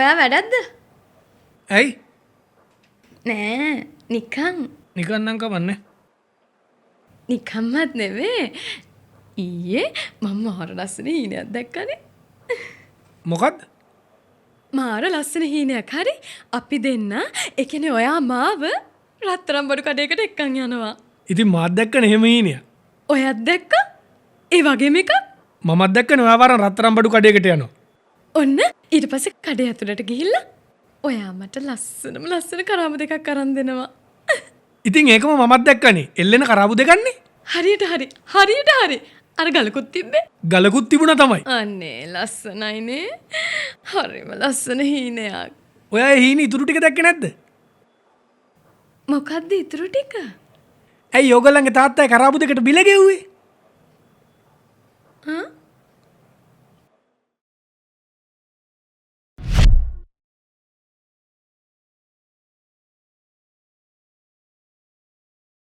ඔයා වැඩක්ද? ඇයි? නෑ නිකන්. නිකන් නම් කමන්නේ. නිකම්මත් නෙවේ. ඊයේ මම මාර ලස්සන හීනයක් දැක්කනේ. මොකද්ද? මාර ලස්සන හීනයක් හරි. අපි දෙන්න ඒ කියන්නේ ඔයා මාව රත්තරන් බඩු කඩේකට එක්කන් යනවා. ඉතින් මාත් දැක්කනේ එහෙම හීනියක්. ඔයත් දැක්කා? ඒ වගේම එකක්? මමත් දැක්කනේ ඔයා වරන් රත්තරන් බඩු කඩේකට යනවා. ඔන්න ඊට පස්සේ කඩේ ඇතුළට ගිහිල්ලා ඔයා මට ලස්සන කරාබු දෙකක් අරන් දෙනවා. ඉතින් ඒකම මමත් දැක්කනේ. එල්ලෙන කරාබු දෙකන්නේ. හරියට හරි. අර ගලකුත් තිබ්බේ. ගලකුත් තිබුණා තමයි. අනේ ලස්සනයිනේ. හරිම ලස්සන හීනයක්. ඔයා ඒ හීන ඉතුරු ටික දැක්කේ නැද්ද? මොකද්ද ඉතුරු ටික? ඇයි ඕගොල්ලන්ගේ තාත්තයි කරාබු දෙකට බිල ගෙව්වේ? හා